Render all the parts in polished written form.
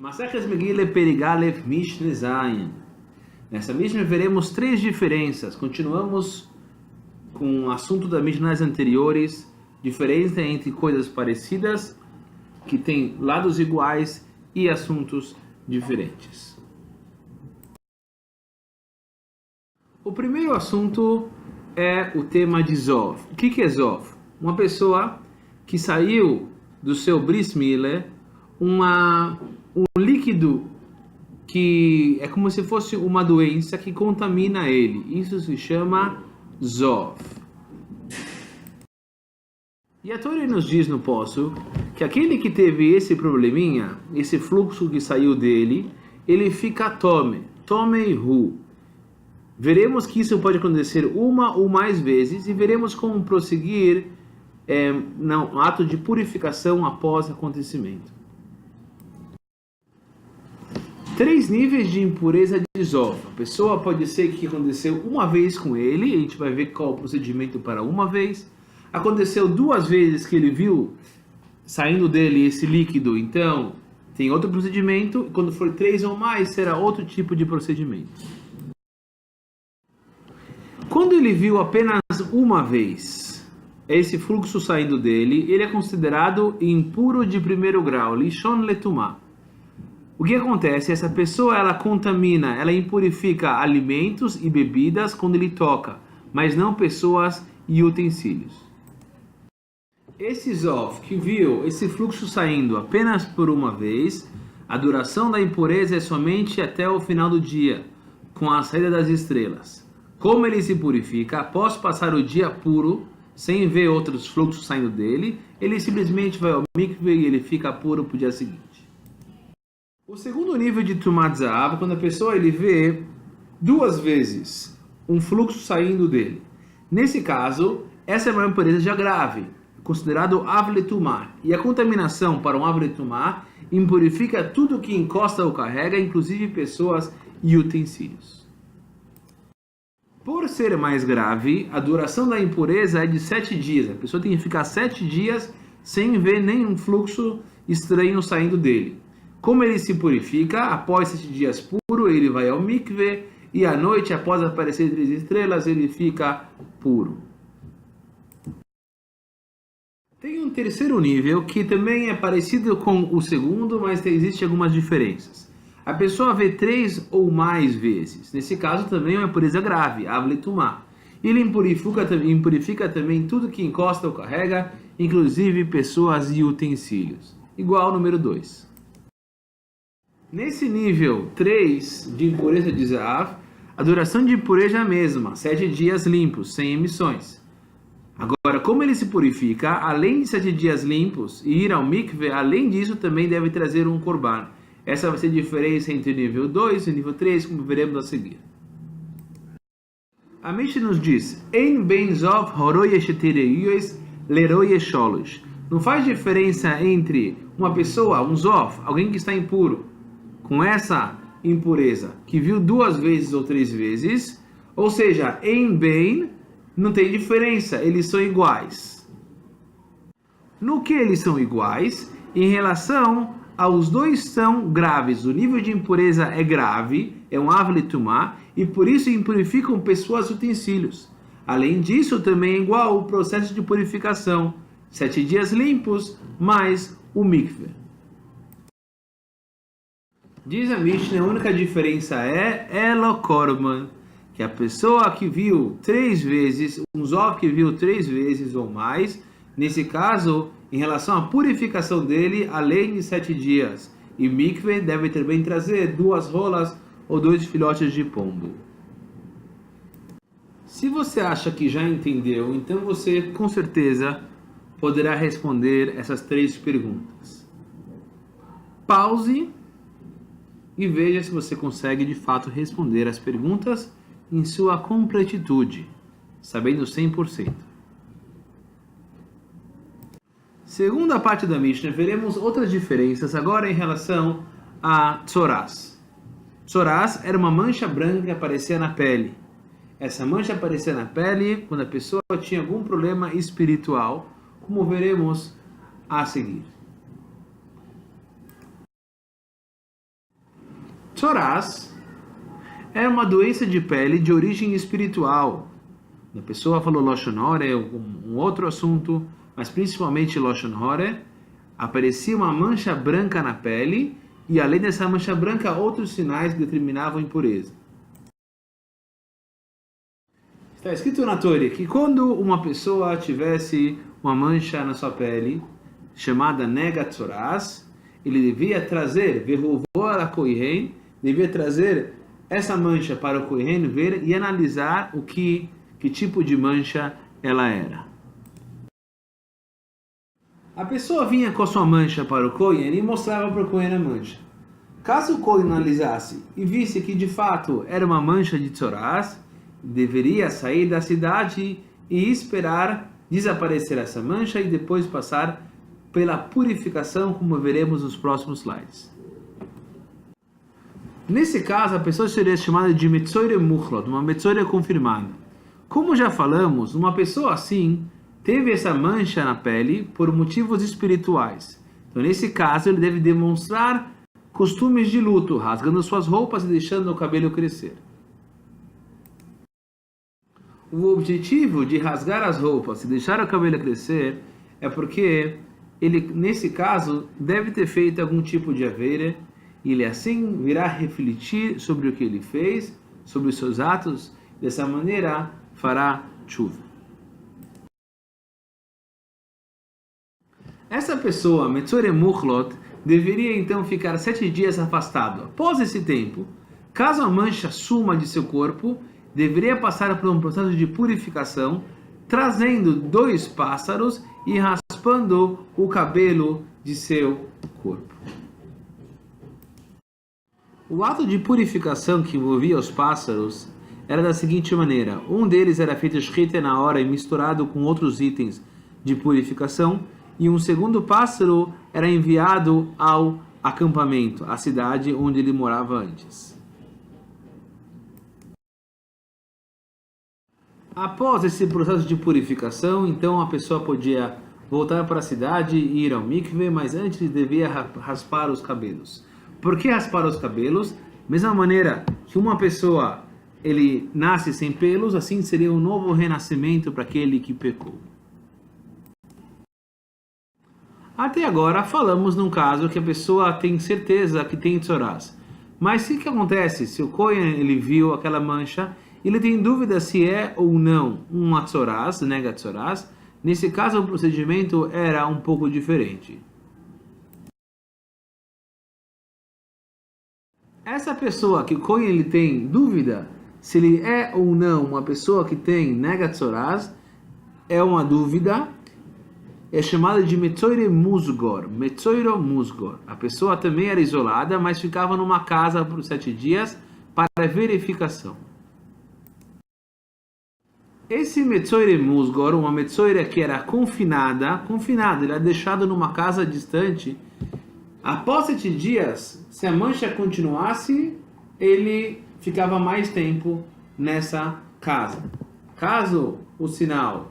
Maseches Megillah Perek Aleph Mishnah Zayin. Nessa Mishnah veremos três diferenças. Continuamos com o assunto das Mishnahs anteriores, diferença entre coisas parecidas, que têm lados iguais, e assuntos diferentes. O primeiro assunto é o tema de Zov. O que é Zov? Uma pessoa que saiu do seu Bris Milah um líquido que é como se fosse uma doença que contamina ele. Isso se chama Zov. E a Torá nos diz no poço que aquele que teve esse probleminha, esse fluxo que saiu dele, ele fica tomei-hu. Veremos que isso pode acontecer uma ou mais vezes e veremos como prosseguir no ato de purificação após acontecimento. Três níveis de impureza de Zov. A pessoa pode ser que aconteceu uma vez com ele, a gente vai ver qual o procedimento para uma vez. Aconteceu duas vezes que ele viu saindo dele esse líquido, então tem outro procedimento. Quando for três ou mais, será outro tipo de procedimento. Quando ele viu apenas uma vez esse fluxo saindo dele, ele é considerado impuro de primeiro grau, lishon letumah. O que acontece? Essa pessoa ela contamina, ela impurifica alimentos e bebidas quando ele toca, mas não pessoas e utensílios. Esse Zov que viu esse fluxo saindo apenas por uma vez, a duração da impureza é somente até o final do dia, com a saída das estrelas. Como ele se purifica após passar o dia puro, sem ver outros fluxos saindo dele, ele simplesmente vai ao mikveh e ele fica puro para o dia seguinte. O segundo nível de Tumat Zahav, quando a pessoa ele vê duas vezes um fluxo saindo dele. Nesse caso, essa é uma impureza já grave, considerado Av Letumah. E a contaminação para um Av Letumah impurifica tudo que encosta ou carrega, inclusive pessoas e utensílios. Por ser mais grave, a duração da impureza é de 7 dias. A pessoa tem que ficar 7 dias sem ver nenhum fluxo estranho saindo dele. Como ele se purifica, após 7 dias puro, ele vai ao mikveh, e à noite, após aparecer 3 estrelas, ele fica puro. Tem um terceiro nível, que também é parecido com o segundo, mas existem algumas diferenças. A pessoa vê 3 ou mais vezes. Nesse caso, também é uma impureza grave, Av Letumah. Ele impurifica também tudo que encosta ou carrega, inclusive pessoas e utensílios. Igual ao número 2. Nesse nível 3 de impureza de Zahav, a duração de impureza é a mesma, 7 dias limpos, sem emissões. Agora, como ele se purifica, além de 7 dias limpos e ir ao mikveh, além disso também deve trazer um korban. Essa vai ser a diferença entre o nível 2 e o nível 3, como veremos a seguir. A Mishnah nos diz: Ein ben zov horoye shetireyues leroye sholosh. Não faz diferença entre uma pessoa, um zov, alguém que está impuro, com essa impureza, que viu 2 vezes ou 3 vezes, ou seja, em bem, não tem diferença, eles são iguais. No que eles são iguais? Em relação aos dois são graves, o nível de impureza é grave, é um Av Letumah, e por isso impurificam pessoas e utensílios. Além disso, também é igual o processo de purificação, 7 dias limpos, mais o mikveh. Diz a Mishnah, a única diferença é Elo Korban, que a pessoa que viu 3 vezes, um Zov que viu 3 vezes ou mais, nesse caso, em relação à purificação dele, além de 7 dias. E mikveh deve também trazer 2 rolas ou 2 filhotes de pombo. Se você acha que já entendeu, então você com certeza poderá responder essas 3 perguntas. Pause e veja se você consegue de fato responder as perguntas em sua completitude, sabendo 100%. Segunda parte da Mishnah, veremos outras diferenças agora em relação a Tzorás. Tzorás era uma mancha branca que aparecia na pele. Essa mancha aparecia na pele quando a pessoa tinha algum problema espiritual, como veremos a seguir. Tzoraz é uma doença de pele de origem espiritual. A pessoa falou Lashon Hora, é um outro assunto, mas principalmente Lashon Hora. Aparecia uma mancha branca na pele, e além dessa mancha branca, outros sinais que determinavam impureza. Está escrito na Torá que quando uma pessoa tivesse uma mancha na sua pele, chamada Nega Tzoraz, ele devia trazer, devia trazer essa mancha para o Kohen ver e analisar que tipo de mancha ela era. A pessoa vinha com a sua mancha para o Kohen e mostrava para o Kohen a mancha. Caso o Kohen analisasse e visse que de fato era uma mancha de Tzoraz, deveria sair da cidade e esperar desaparecer essa mancha e depois passar pela purificação, como veremos nos próximos slides. Nesse caso, a pessoa seria chamada de Metzoire Muchlot, uma Metzoire confirmada. Como já falamos, uma pessoa assim teve essa mancha na pele por motivos espirituais. Então, nesse caso, ele deve demonstrar costumes de luto, rasgando suas roupas e deixando o cabelo crescer. O objetivo de rasgar as roupas e deixar o cabelo crescer é porque ele, nesse caso, deve ter feito algum tipo de aveira, e ele assim virá refletir sobre o que ele fez, sobre os seus atos, dessa maneira fará chuva. Essa pessoa, Metzore Muchlot, deveria então ficar 7 dias afastado. Após esse tempo, caso a mancha suma de seu corpo, deveria passar por um processo de purificação, trazendo 2 pássaros e raspando o cabelo de seu corpo. O ato de purificação que envolvia os pássaros era da seguinte maneira: um deles era feito shchita na hora e misturado com outros itens de purificação, e um segundo pássaro era enviado ao acampamento, à cidade onde ele morava antes. Após esse processo de purificação, então a pessoa podia voltar para a cidade e ir ao mikve, mas antes devia raspar os cabelos. Por que raspar os cabelos? Mesma maneira que uma pessoa ele nasce sem pelos, assim seria um novo renascimento para aquele que pecou. Até agora falamos num caso que a pessoa tem certeza que tem tzoraz. Mas o que acontece se o Kohen ele viu aquela mancha, ele tem dúvida se é ou não uma tzoraz, nega tzoraz? Nesse caso o procedimento era um pouco diferente. Essa pessoa que o Kohen ele tem dúvida se ele é ou não uma pessoa que tem nega tzoraz, é uma dúvida, é chamada de Metzoire Musgor, Metzoiro Musgor. A pessoa também era isolada, mas ficava numa casa por 7 dias para verificação. Esse Metzoire Musgor, uma Metzoire que era confinada, ele era deixado numa casa distante. Após 7 dias, se a mancha continuasse, ele ficava mais tempo nessa casa. Caso o sinal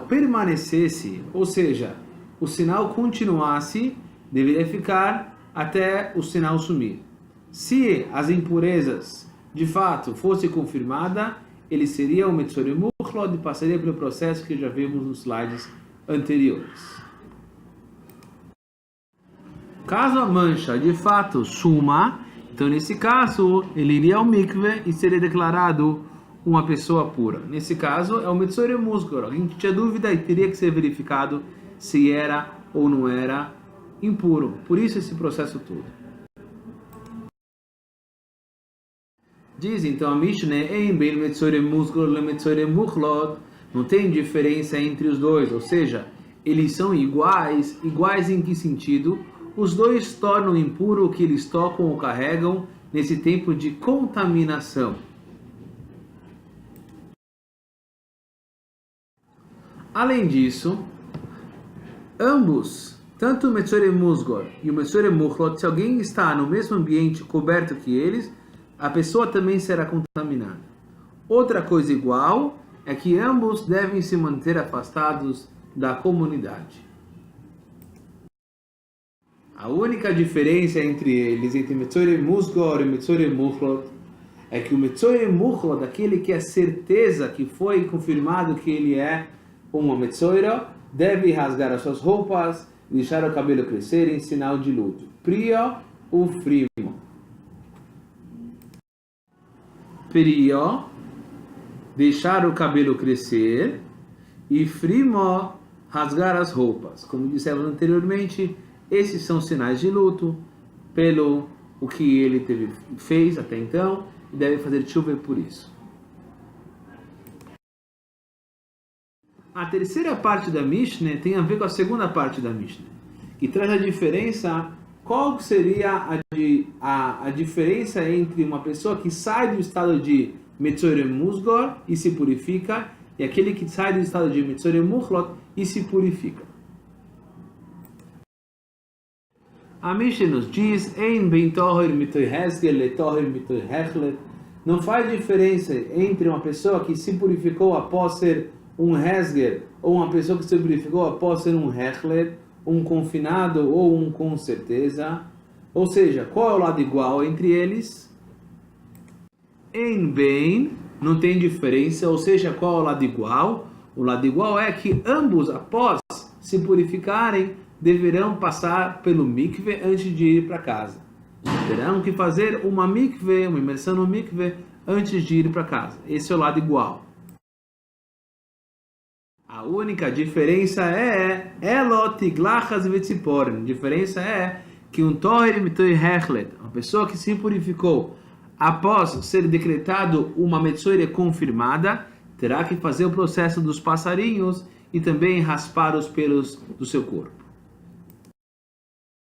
permanecesse, ou seja, o sinal continuasse, deveria ficar até o sinal sumir. Se as impurezas de fato fosse confirmada, ele seria o Metzore Muchlot e passaria pelo processo que já vimos nos slides anteriores. Caso a mancha de fato suma, então nesse caso ele iria ao mikve e seria declarado uma pessoa pura. Nesse caso é o Metzore Musgor, alguém que tinha dúvida e teria que ser verificado se era ou não era impuro. Por isso esse processo todo. Diz então a Mishnah, não tem diferença entre os dois, ou seja, eles são iguais em que sentido? Os dois tornam impuro o que eles tocam ou carregam nesse tempo de contaminação. Além disso, ambos, tanto o Metzore Musgor e o Metzore Muchlot, se alguém está no mesmo ambiente coberto que eles, a pessoa também será contaminada. Outra coisa igual é que ambos devem se manter afastados da comunidade. A única diferença entre eles, entre Metzoire Musgor e Metzoire Muchlot, é que o Metzoire Muchlot, aquele que é certeza que foi confirmado que ele é uma Metzoira, deve rasgar as suas roupas, deixar o cabelo crescer em sinal de luto. Prio, o frimo. Prio, deixar o cabelo crescer, e frimo, rasgar as roupas. Como dissemos anteriormente, esses são sinais de luto pelo o que ele fez até então, e deve fazer chuva por isso. A terceira parte da Mishnah tem a ver com a segunda parte da Mishnah, que traz a diferença. Qual seria a diferença entre uma pessoa que sai do estado de Metzoire Musgor e se purifica, e aquele que sai do estado de Metzoire Muchlot e se purifica? A Mishnah nos diz: Ein ben toher mitoy hesger le toher mitoy hechlet. Não faz diferença entre uma pessoa que se purificou após ser um hesger ou uma pessoa que se purificou após ser um hechlet, um confinado ou um com certeza. Ou seja, qual é o lado igual entre eles? Ein ben, não tem diferença, ou seja, qual é o lado igual? O lado igual é que ambos, após se purificarem, deverão passar pelo mikve antes de ir para casa. Terão que fazer uma mikve, uma imersão no mikve, antes de ir para casa. Esse é o lado igual. A única diferença é Elot iglachas vetziporen. A diferença é que um toher mitoy hechlet, uma pessoa que se purificou após ser decretado uma metzoire confirmada, terá que fazer o processo dos passarinhos e também raspar os pelos do seu corpo.